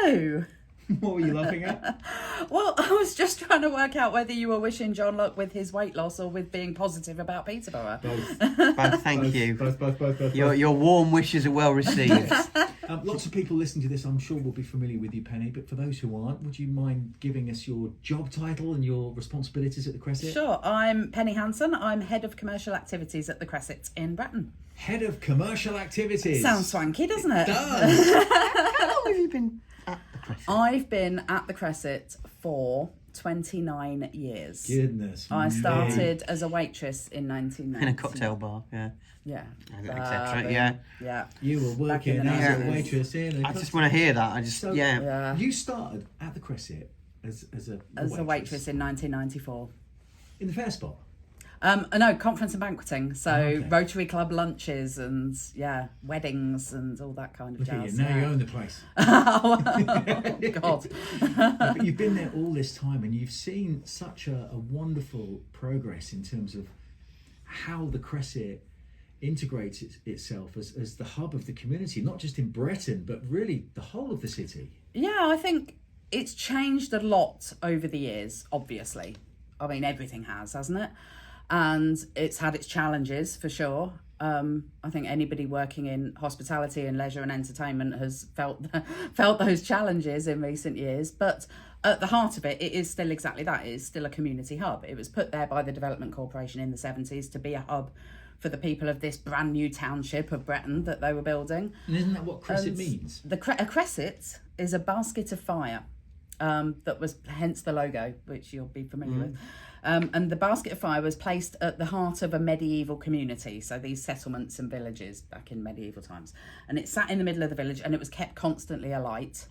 No. What were you laughing at? Well, I was just trying to work out whether you were wishing John luck with his weight loss or with being positive about Peterborough. Both. Thank you. Both. Your warm wishes are well received. Lots of people listening to this, I'm sure, will be familiar with you, Penny. But for those who aren't, would you mind giving us your job title and your responsibilities at the Cresset? Sure. I'm Penny Hansen. I'm Head of Commercial Activities at the Cresset in Bretton. Head of Commercial Activities. Sounds swanky, doesn't it? It does. How long have you been at the Cresset? I've been at the Cresset for 29 years. Goodness I me. started as a waitress in 1990. In a cocktail bar, yeah. Yeah. Etc. Yeah. Yeah. You were working Back in the as a 90s. waitress in a I just want to hear that. So, Yeah. You started at the Cresset as a waitress in 1994. in the fair spot. No, conference and banqueting. So Okay. Rotary Club lunches and weddings and all that kind of Look at jazz. you, now you own the place. Oh, God. But you've been there all this time and you've seen such a wonderful progress in terms of how the Cresset integrates itself as the hub of the community, not just in Breton, but really the whole of the city. Yeah, I think it's changed a lot over the years, obviously. I mean, everything has, hasn't it? And it's had its challenges, for sure. I think anybody working in hospitality and leisure and entertainment has felt those challenges in recent years. But at the heart of it, it is still exactly that. It is still a community hub. It was put there by the Development Corporation in the 70s to be a hub for the people of this brand new township of Breton that they were building. And isn't that what Cresset means? A Cresset is a basket of fire. That was hence the logo, which you'll be familiar with. And the basket of fire was placed at the heart of a medieval community, so these settlements and villages back in medieval times. And it sat in the middle of the village and it was kept constantly alight.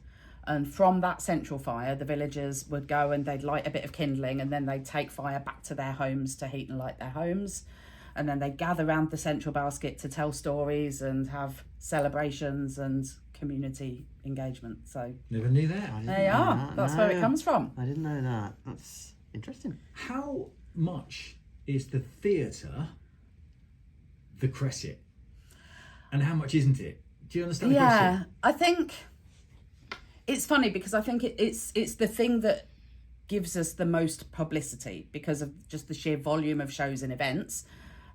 And from that central fire, the villagers would go and they'd light a bit of kindling and then they'd take fire back to their homes to heat and light their homes. And then they'd gather around the central basket to tell stories and have celebrations and community engagement. So Never knew that. there you are. That's where it comes from. I didn't know that. That's interesting. How much is the theatre the Cresset? And how much isn't it? Do you understand the question? I think it's funny because I think it's the thing that gives us the most publicity because of just the sheer volume of shows and events.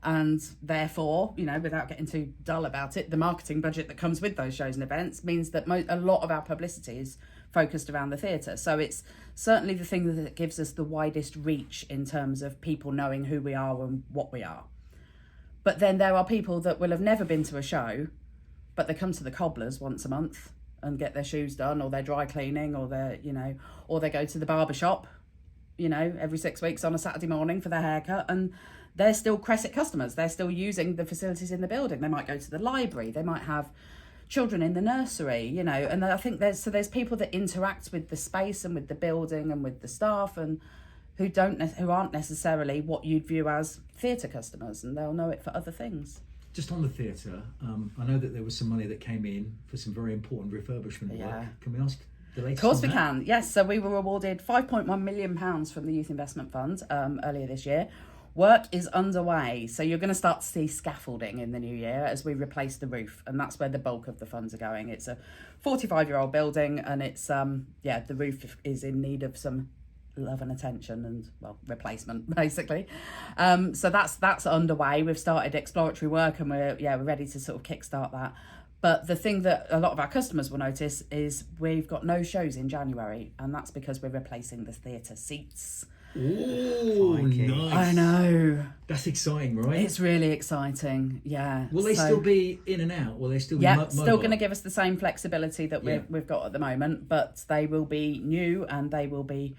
And therefore, without getting too dull about it, the marketing budget that comes with those shows and events means that a lot of our publicity is focused around the theatre. So it's certainly the thing that gives us the widest reach in terms of people knowing who we are and what we are. But then there are people that will have never been to a show, but they come to the cobblers once a month and get their shoes done or their dry cleaning or or they go to the barber shop, every 6 weeks on a Saturday morning for their haircut, and they're still Cresset customers. They're still using the facilities in the building. They might go to the library. They might have children in the nursery, and I think there's people that interact with the space and with the building and with the staff and who aren't necessarily what you'd view as theatre customers, and they'll know it for other things. Just on the theatre, I know that there was some money that came in for some very important refurbishment work. Yeah. Can we ask the latest? Of course on we that? can. Yes, so we were awarded £5.1 million from the Youth Investment Fund earlier this year. Work is underway, so you're going to start to see scaffolding in the new year as we replace the roof, and that's where the bulk of the funds are going. It's a 45-year-old building, and it's the roof is in need of some love and attention and replacement basically. So that's underway. We've started exploratory work, and we're ready to sort of kickstart that. But the thing that a lot of our customers will notice is we've got no shows in January, and that's because we're replacing the theatre seats. Oh, nice. I know. That's exciting, right? It's really exciting, yeah. Will they still be in and out? Will they still be Yeah, mobile? still going to give us the same flexibility that we've got at the moment, but they will be new and they will be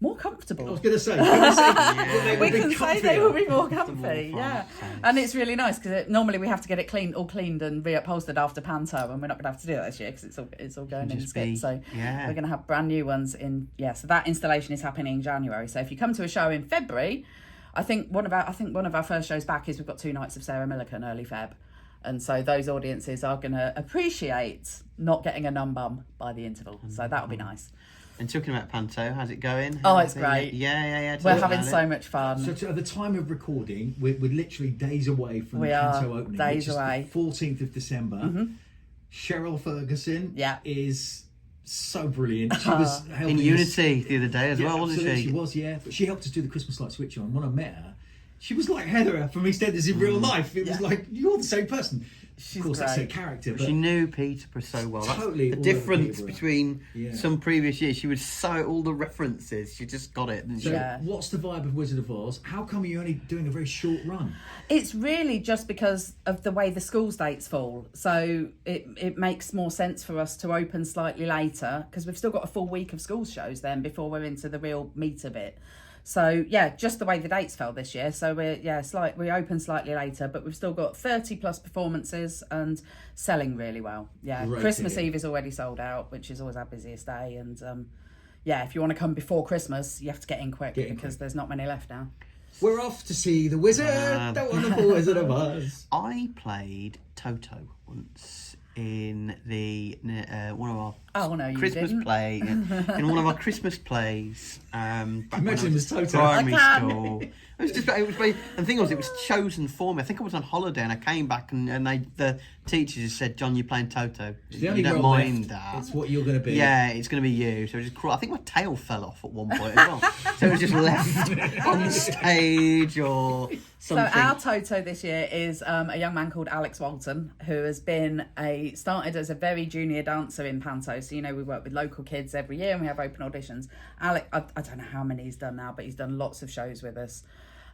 more comfortable. I was going to say, they will We be can say comfier. they will be more More comfy, fun yeah. sense. And it's really nice because normally we have to get it cleaned and reupholstered after panto, and we're not going to have to do that this year because it's all going in Just skip. be- So yeah. we're going to have brand new ones in. Yeah, so that installation is happening in January. So if you come to a show in February, I think one of our first shows back is we've got 2 nights of Sarah Millican early Feb. And so those audiences are going to appreciate not getting a numb bum by the interval. So that'll be nice. And talking about Panto, how's it going? Oh, it's great. Yeah. We're Tell us having about so it. much fun. So at the time of recording, we're literally days away from We the are, Panto opening, days which is away. the 14th of December. Cheryl Ferguson Yeah. is so brilliant. She was In helping us. Unity the other day as well, wasn't absolutely, she? She was, yeah. But she helped us do the Christmas light switch on. When I met her, she was like Heather from EastEnders in real life. It was like, you're the same person. She's of course, that's her great. character. But She knew Peterborough so well. That's Totally the all over difference Peterborough. between Yeah. some previous years. She was so all the references. She just got it, didn't she? so Yeah. what's the vibe of Wizard of Oz? How come you're only doing a very short run? It's really just because of the way the school's dates fall. So it makes more sense for us to open slightly later because we've still got a full week of school shows then before we're into the real meat of it. So yeah, just the way the dates fell this year. So we open slightly later, but we've still got 30 plus performances and selling really well. Yeah, Great to Christmas hear. Eve is already sold out, which is always our busiest day. And yeah, if you want to come before Christmas, you have to get in quick because there's not many left now. We're off to see the Wizard, the wonderful Wizard of Oz. I played Toto once in the one of our Oh no, you Christmas didn't. play in one of our Christmas plays. Back when I Imagine him was as Toto. Primary I can. school. It was very, and the thing was, it was chosen for me. I think I was on holiday and I came back and the teachers just said, "John, you're playing Toto. It's the only You don't role mind left. that." It's what you're going to be. Yeah, it's going to be you. So I just I think my tail fell off at one point as well. So it was just left on the stage or So something. our Toto this year is a young man called Alex Walton, who has been started as a very junior dancer in pantos. So we work with local kids every year and we have open auditions. Alex, I don't know how many he's done now, but he's done lots of shows with us,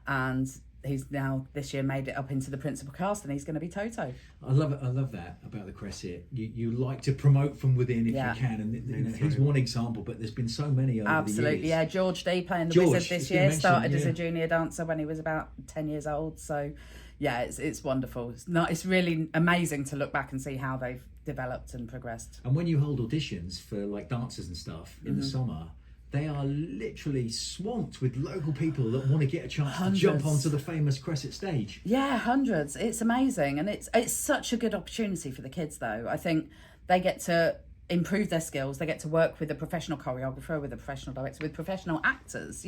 and he's now this year made it up into the principal cast, and he's going to be Toto. I love it. I love that about the Cresset. You like to promote from within if Yeah. you can, and he's one example. But there's been so many over the Absolutely, years. yeah. George D playing the George, Wizard it's this been year mentioned, started as yeah. a junior dancer when he was about 10 years old. So, yeah, it's wonderful. It's really amazing to look back and see how they've developed and progressed. And when you hold auditions for like dancers and stuff in the Mm-hmm. summer, they are literally swamped with local people that want to get a chance Hundreds. to jump onto the famous Cresset stage. Yeah, hundreds. It's amazing, and it's such a good opportunity for the kids. Though I think they get to improve their skills. They get to work with a professional choreographer, with a professional director, with professional actors.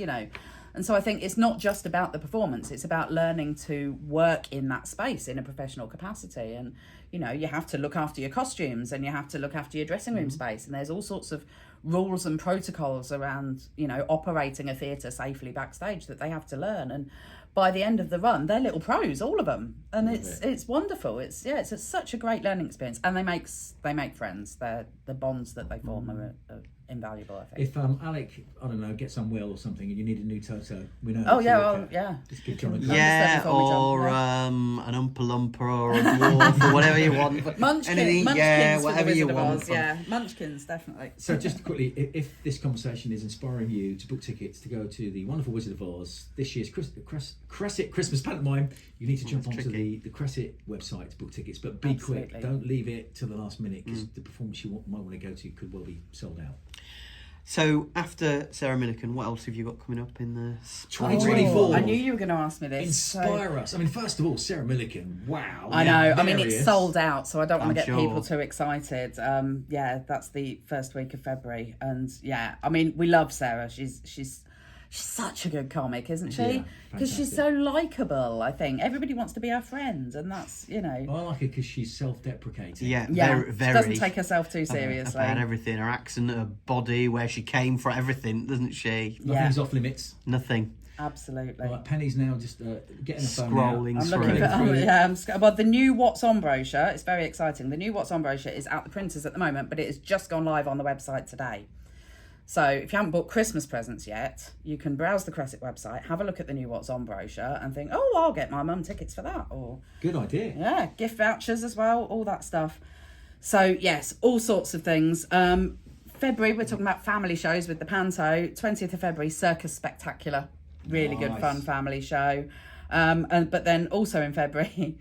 And so I think it's not just about the performance. It's about learning to work in that space in a professional capacity. And you have to look after your costumes and you have to look after your dressing room space. And there's all sorts of rules and protocols around operating a theatre safely backstage that they have to learn. And by the end of the run, they're little pros, all of them, and it's wonderful. It's such a great learning experience, and they make friends. The bonds that they form are invaluable, I think. If Alec, I don't know, gets unwell or something, and you need a new Toto, we know. Oh how to yeah, look well at. yeah. Just give John a call. Yeah, Understand before we or jump, an Oompa Loompa or a dwarf or whatever you want. Munchkins, Anything, munchkins yeah, for whatever the you Wizard of want. Oz, yeah, munchkins definitely. So just quickly, if this conversation is inspiring you to book tickets to go to the wonderful Wizard of Oz this year's Cresset Christmas pantomime, you need to jump onto tricky. the Cresset website to book tickets. But be Absolutely. quick, don't leave it to the last minute because the performance you might want to go to could well be sold out. So after Sarah Millican, what else have you got coming up in the 2024. I knew you were going to ask me this. Inspire us. I mean, first of all, Sarah Millican. Wow. I know. I mean, hilarious. it's sold out, so I don't want I'm to get sure. people too excited. Yeah, that's the first week of February, and yeah, I mean, we love Sarah. She's such a good comic, isn't she? Yeah, Because she's fantastic. so likable. I think everybody wants to be her friend, and that's I like her because she's self-deprecating. Yeah, yeah. very. She doesn't take herself too seriously. About everything, her accent, her body, where she came from, everything, doesn't she? Nothing's off limits. Nothing. Absolutely. Like Penny's now just getting a phone Scrolling out. I'm through. looking for Through it. well, the new What's On brochure. It's very exciting. The new What's On brochure is at the printers at the moment, but it has just gone live on the website today. So if you haven't bought Christmas presents yet, you can browse the Cresset website, have a look at the new What's On brochure, and think, oh, I'll get my mum tickets for that, or Good idea. yeah, gift vouchers as well, all that stuff. So yes, all sorts of things. February, we're talking about family shows with the Panto. 20th of February, Circus Spectacular. Really good Nice. fun family show. But then also in February,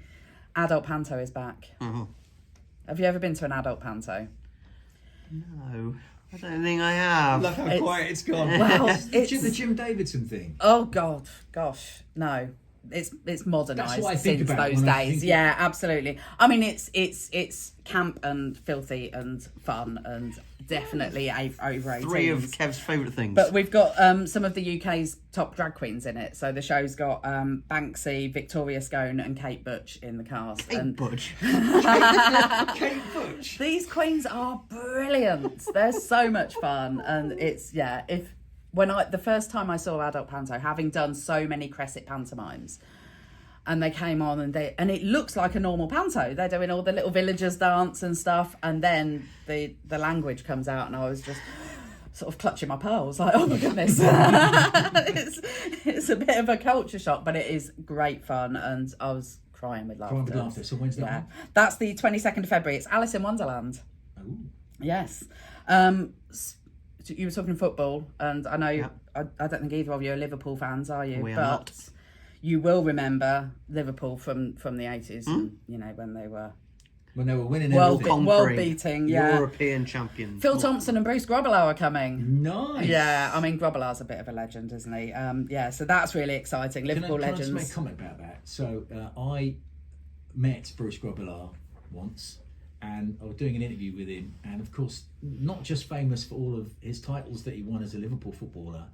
Adult Panto is back. Have you ever been to an adult Panto? No, I don't think I have. Love how It's- quiet it's gone. Well, It's the Jim Davidson thing. Oh gosh, no. It's modernised That's what I think since about those when I days. think- Yeah, absolutely. I mean, it's camp and filthy and fun and definitely over 18s. 3 of Kev's favourite things. But we've got some of the UK's top drag queens in it. So the show's got Banksy, Victoria Scone and Kate Butch in the cast. Kate Butch. Kate Butch. These queens are brilliant. They're so much fun. And it's, the first time I saw Adult Panto, having done so many Cresset pantomimes, and they came on and it looks like a normal panto. They're doing all the little villagers dance and stuff, and then the language comes out, and I was just sort of clutching my pearls, like, oh my goodness. it's a bit of a culture shock, but it is great fun, and I was crying with laughter. So when's that one? That's the 22nd of February. It's Alice in Wonderland. Oh. Yes. You were talking football, and I know I don't think either of you are Liverpool fans, are you? We are not. You will remember Liverpool from the 80s, when they were winning world beating, European champions. Phil Thompson and Bruce Grobbelaar are coming. Nice. Yeah, I mean, Grobbelaar's a bit of a legend, isn't he? So that's really exciting. Liverpool legends. Can I just make a comment about that? So I met Bruce Grobbelaar once, and I was doing an interview with him, and of course, not just famous for all of his titles that he won as a Liverpool footballer,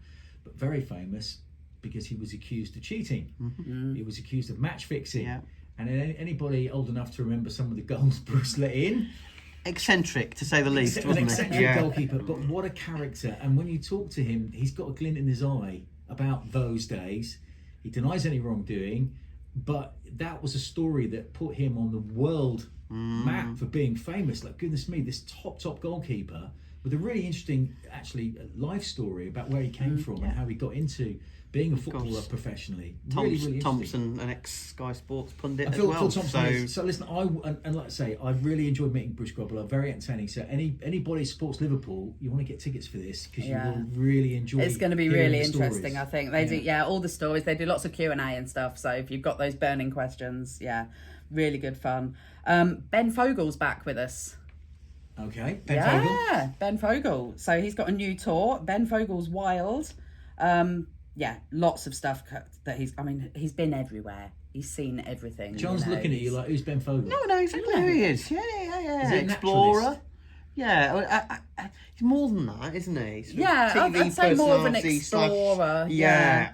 but very famous because he was accused of cheating. Mm-hmm. He was accused of match fixing. Yeah. And anybody old enough to remember some of the goals Bruce let in? Eccentric, to say the least, wasn't an eccentric goalkeeper, but what a character. And when you talk to him, he's got a glint in his eye about those days. He denies any wrongdoing, but that was a story that put him on the world map for being famous. Like, goodness me, this top goalkeeper with a really interesting, actually, life story about where he came from and how he got into being a footballer professionally. Really Thompson, an ex-Sky Sports pundit as Phil well. Thompson so listen, and like I say, I really enjoyed meeting Bruce Grobbelaar. Very entertaining. So anybody who supports Liverpool, you want to get tickets for this because you will really enjoy. It's going to be really interesting. Stories. I think they do. All the stories. They do lots of Q&A and stuff. So if you've got those burning questions, really good fun. Ben Fogle's back with us. Okay, Fogle. Ben Fogle. So he's got a new tour. Ben Fogle's Wild. Lots of stuff that he's been everywhere. He's seen everything. John's looking at you like, who's Ben Fogle? No, exactly who he is. Yeah. Is he Explorer. Yeah, he's more than that, isn't he? TV I'd say more of an explorer. Yeah.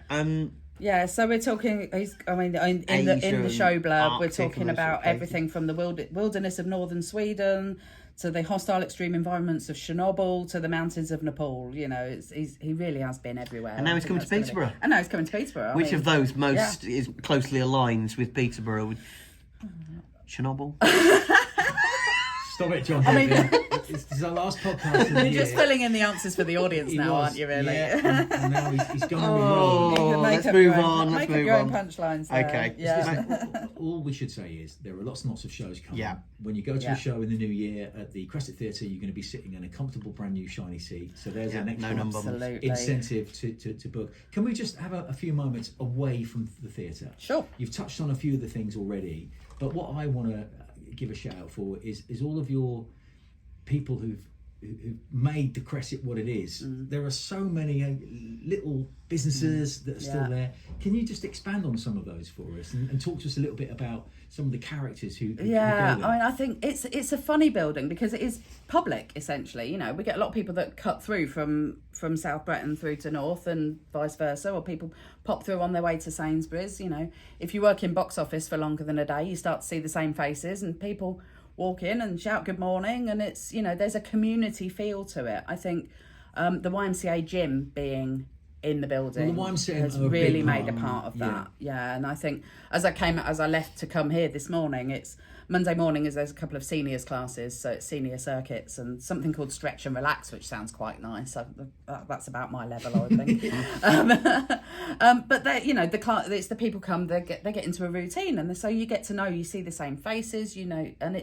So we're talking. In the show blurb, we're talking about everything from the wilderness of northern Sweden to the hostile extreme environments of Chernobyl to the mountains of Nepal. He really has been everywhere. And now he's coming to Peterborough. And now he's coming to Peterborough. Which of those most is closely aligns with Peterborough? Chernobyl. Stop it, John. This is our last podcast of the year. You're just filling in the answers for the audience now, aren't you, really? Yeah, and now he's going to re-roll. Let's move on. Make up your own punchlines there. Okay. Yeah. All we should say is there are lots and lots of shows coming. Yeah. When you go to a show in the new year at the Cresset Theatre, you're going to be sitting in a comfortable, brand new, shiny seat. So there's an extra incentive to book. Can we just have a few moments away from the theatre? Sure. You've touched on a few of the things already, but what I want to give a shout out for is all of your people who've made the Cresset what it is. There are so many little businesses that are still there. Can you just expand on some of those for us and talk to us a little bit about some of the characters who go there? I think it's a funny building because it is public essentially. We get a lot of people that cut through from South Bretton through to North and vice versa, or people pop through on their way to Sainsbury's. If you work in box office for longer than a day, you start to see the same faces and people walk in and shout good morning, and it's there's a community feel to it. I think the YMCA gym being in the building has really made a part of that. And I think as I left to come here this morning, it's Monday morning, as there's a couple of seniors classes, so it's senior circuits and something called Stretch and Relax, which sounds quite nice. That's about my level, I would think. But it's the people come, they get into a routine, and so you get to know, you see the same faces, and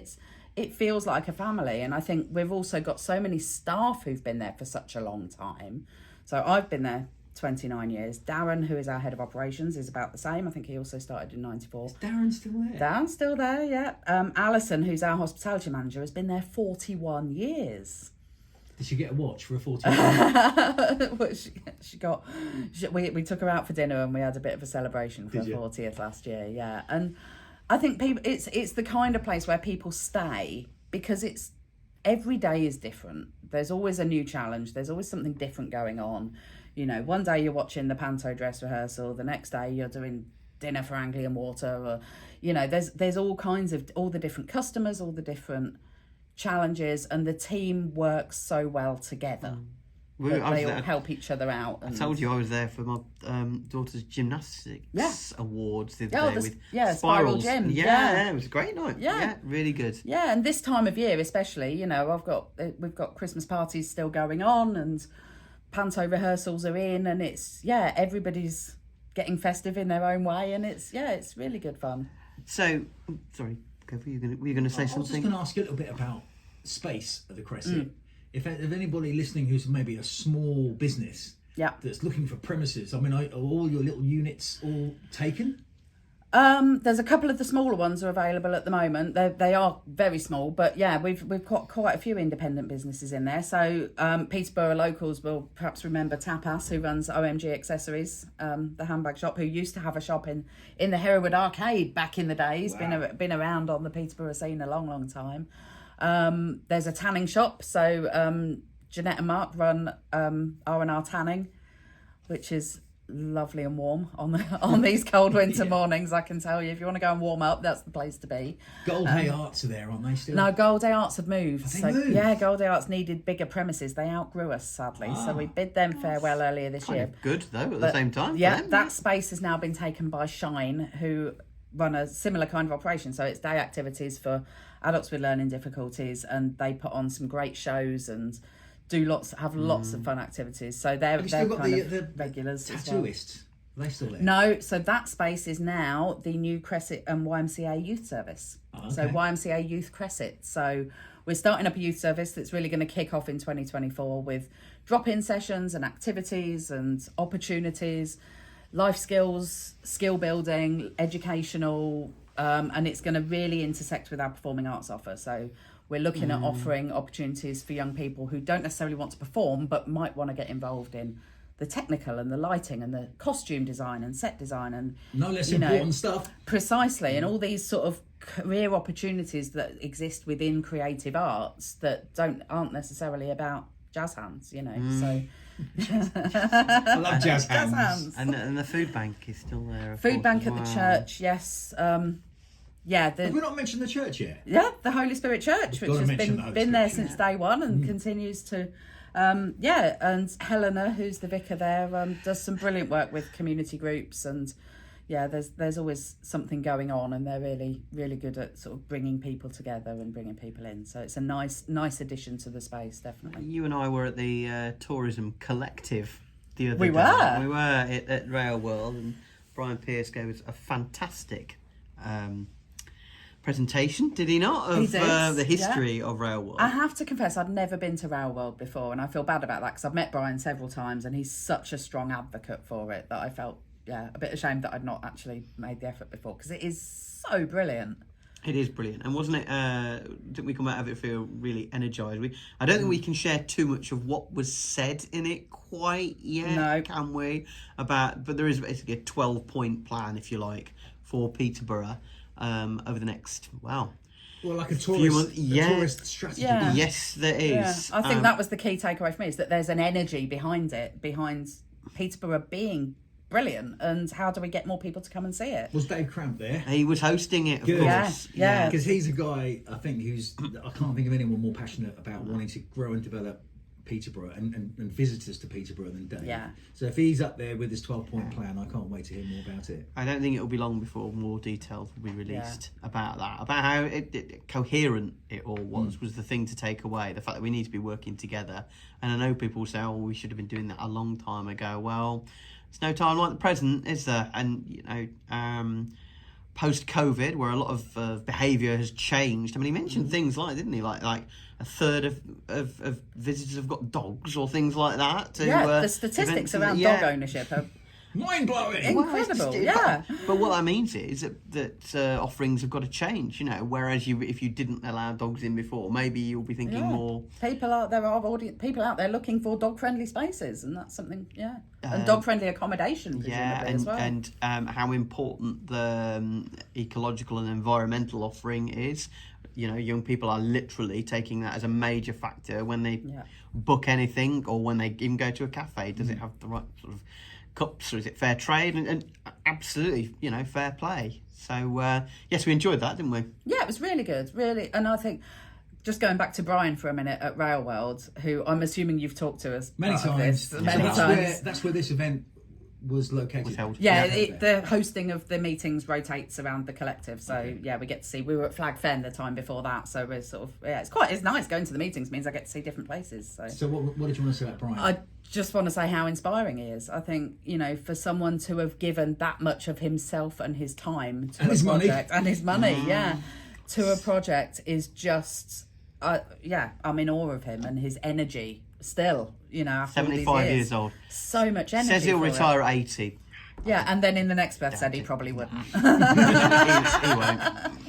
it feels like a family. And I think we've also got so many staff who've been there for such a long time. So I've been there 29 years. Darren, who is our head of operations, is about the same. I think he also started in 94. Is Darren still there? Darren's still there, yeah. Alison, who's our hospitality manager, has been there 41 years. Did she get a watch for a 41? We took her out for dinner and we had a bit of a celebration for her 40th last year, yeah. And I think it's the kind of place where people stay because every day is different. There's always a new challenge. There's always something different going on. You know, one day you're watching the panto dress rehearsal, the next day you're doing dinner for Anglian Water, or, you know, there's all kinds of, all the different customers, all the different challenges, and the team works so well together. They all help each other out. I told you I was there for my daughter's gymnastics awards the other day with Spiral Gym. Yeah, it was a great night. Yeah, really good. Yeah, and this time of year especially, you know, we've got Christmas parties still going on, and panto rehearsals are in, and it's everybody's getting festive in their own way, and it's really good fun. So, sorry, were you going to say something? I was just going to ask you a little bit about space at the Cresset. If anybody listening who's maybe a small business that's looking for premises, I mean, are all your little units all taken? There's a couple of the smaller ones are available at the moment. They are very small, but yeah, we've got quite a few independent businesses in there. So Peterborough locals will perhaps remember Tapas, who runs OMG Accessories, the handbag shop, who used to have a shop in the Hereward Arcade back in the days. Wow. Been around on the Peterborough scene a long time. There's a tanning shop, so Jeanette and Mark run R&R Tanning, which is lovely and warm on these cold winter mornings. I can tell you, if you want to go and warm up, that's the place to be. Gold Hay Arts are there, aren't they still? No, Gold Day Arts have moved. Have they moved? Yeah, Gold Day Arts needed bigger premises. They outgrew us, sadly. So we bid them farewell earlier this year. Good though, at the same time. Yeah, that space has now been taken by Shine, who run a similar kind of operation. So it's day activities for adults with learning difficulties, and they put on some great shows and have lots of fun activities. So they're still got kind the of regulars. tattooists. Are they still there? No, so that space is now the new Cresset and YMCA youth service. Oh, okay. So YMCA Youth Cresset. So we're starting up a youth service that's really going to kick off in 2024 with drop-in sessions and activities and opportunities, life skills, skill building, educational, and it's going to really intersect with our performing arts offer. So we're looking at offering opportunities for young people who don't necessarily want to perform, but might want to get involved in the technical and the lighting and the costume design and set design and no less important stuff. Precisely, and all these sort of career opportunities that exist within creative arts that aren't necessarily about jazz hands, you know. So I love jazz hands. And the food bank is still there. Food bank at the church, yes. Have we not mentioned the church yet? Yeah, the Holy Spirit Church, which has been there since day one and continues to. And Helena, who's the vicar there, does some brilliant work with community groups, and there's always something going on, and they're really, really good at sort of bringing people together and bringing people in. So it's a nice addition to the space, definitely. You and I were at the Tourism Collective the other day. We were at Rail World, and Brian Pearce gave us a fantastic presentation, did he not, of the history of Rail World? I have to confess, I'd never been to Rail World before, and I feel bad about that because I've met Brian several times, and he's such a strong advocate for it that I felt a bit ashamed that I'd not actually made the effort before, because it is so brilliant. It is brilliant, and wasn't it? Didn't we come out of it feel really energised? I don't think we can share too much of what was said in it quite yet, can we? But there is basically a 12-point plan, if you like, for Peterborough over the next like a tourist strategy. Yeah. Yes, there is. I think that was the key takeaway for me, is that there's an energy behind Peterborough being brilliant, and how do we get more people to come and see it? Was Dave Cramp there? He was hosting it, of Good. course. Yeah. Because he's a guy, I think, I can't think of anyone more passionate about wanting to grow and develop Peterborough and visitors to Peterborough than Dave. Yeah. So if he's up there with his 12-point plan, I can't wait to hear more about it. I don't think it'll be long before more details will be released about that, about how coherent it all was the thing to take away. The fact that we need to be working together. And I know people say, "Oh, we should have been doing that a long time ago." Well, it's no time like the present, is there? And post-COVID, where a lot of behaviour has changed. I mean, he mentioned things didn't he? Like a third of visitors have got dogs or things like that. The statistics around dog ownership are mind-blowing. Incredible, But what that means is that offerings have got to change, whereas if you didn't allow dogs in before, maybe you'll be thinking more... People out there looking for dog-friendly spaces, and that's something, and dog-friendly accommodation, presumably, as well. And how important the ecological and environmental offering is. young people are literally taking that as a major factor when they book anything or when they even go to a cafe. Does it have the right sort of cups, or is it fair trade? And absolutely, fair play. So, yes, we enjoyed that, didn't we? Yeah, it was really good, really. And I think, just going back to Brian for a minute at Rail World, who I'm assuming you've talked to us many times. Many times. That's where this event was located. The hosting of the meetings rotates around the collective, so we get to see. We were at Flag Fen the time before that, so we're sort of it's nice going to the meetings. Means I get to see different places. So what did you want to say about Brian? I just want to say how inspiring he is. I think for someone to have given that much of himself and his time to his project and his money, to a project is just I'm in awe of him and his energy. Still, after 75 years old. So much energy. Says he'll retire at 80. Yeah, and then in the next breath said he probably wouldn't. He won't.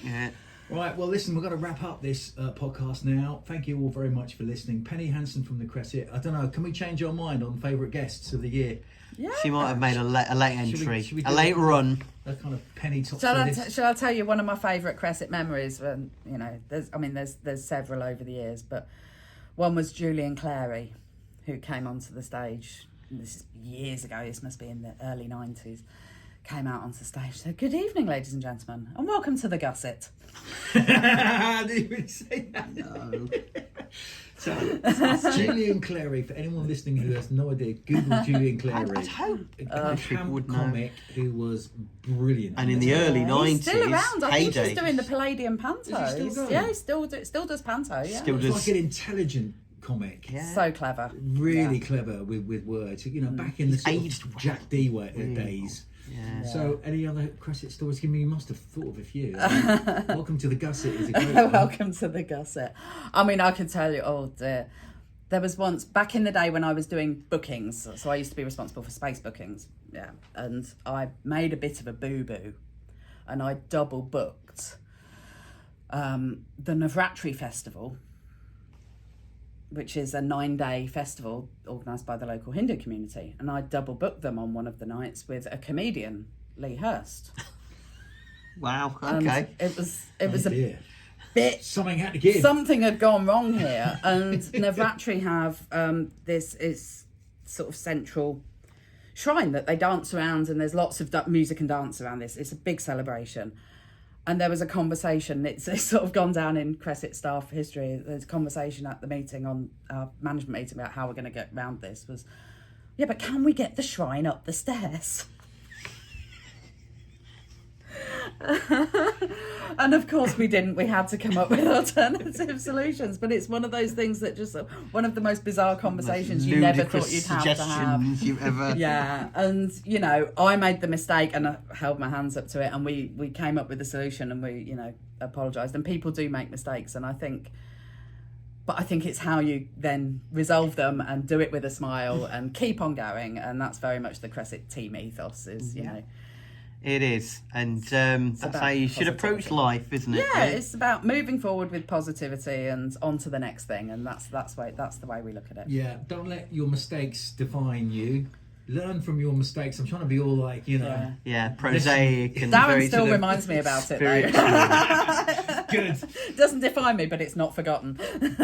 Yeah. Right, well, listen, we're going to wrap up this podcast now. Thank you all very much for listening. Penny Hansen from the Cresset. I don't know, can we change our mind on favourite guests of the year? Yeah. She might have made a late entry, should we a late run. A kind of Penny top. Shall I tell you one of my favourite Cresset memories? When there's several over the years, but one was Julian Clary, who came onto the stage. This is years ago. This must be in the early 90s. Came out onto the stage. Said, "Good evening, ladies and gentlemen, and welcome to the Gusset." I didn't even say that. No. So, Julian Clary, for anyone listening who has no idea, Google Julian Clary. I'd hope a people would know. comic who was brilliant. And in the early 90s, he's still around. I think heyday. he's doing the Palladium pantos. Is he still going? Yeah, he still does panto. Yeah, Still It's does. like an intelligent comic. Yeah. so clever. Really clever with words. Back in the sort aged of Jack D days. Yeah. So, any other Cresset stories? You must have thought of a few. Welcome to the Gusset is a great one. Welcome to the Gusset. I mean, I can tell you, oh dear. There was once, back in the day when I was doing bookings, so I used to be responsible for space bookings, and I made a bit of a boo-boo, and I double booked the Navratri Festival, which is a 9-day festival organised by the local Hindu community, and I double booked them on one of the nights with a comedian, Lee Hurst. Wow, okay. And it was a bit... Something had to give. Something had gone wrong here, and Navratri have this is sort of central shrine that they dance around, and there's lots of music and dance around this. It's a big celebration. And there was a conversation, it's sort of gone down in Cresset staff history, there's a conversation at the meeting, on our management meeting, about how we're going to get around this, was, but can we get the shrine up the stairs? And of course we didn't. We had to come up with alternative solutions. But it's one of those things that just, one of the most bizarre conversations you never thought you'd have to have. You've ever... Yeah, and I made the mistake and I held my hands up to it, and we came up with a solution, and we apologised. And people do make mistakes, and I think it's how you then resolve them and do it with a smile and keep on going, and that's very much the Cresset team ethos. Is It is, and that's how you should approach life, isn't it? Yeah, it's about moving forward with positivity and on to the next thing, and that's the way we look at it. Yeah, don't let your mistakes define you. Learn from your mistakes. I'm trying to be all like, Yeah, prosaic and Darren very still to the reminds me about it, spiritual. though. Good. Doesn't define me, but it's not forgotten.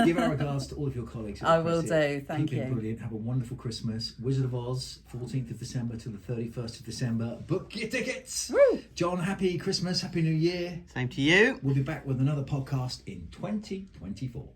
Give our regards to all of your colleagues. I will do. Thank Keep you. it brilliant. Have a wonderful Christmas. Wizard of Oz, 14th of December to the 31st of December. Book your tickets. Woo. John, happy Christmas, happy New Year. Same to you. We'll be back with another podcast in 2024.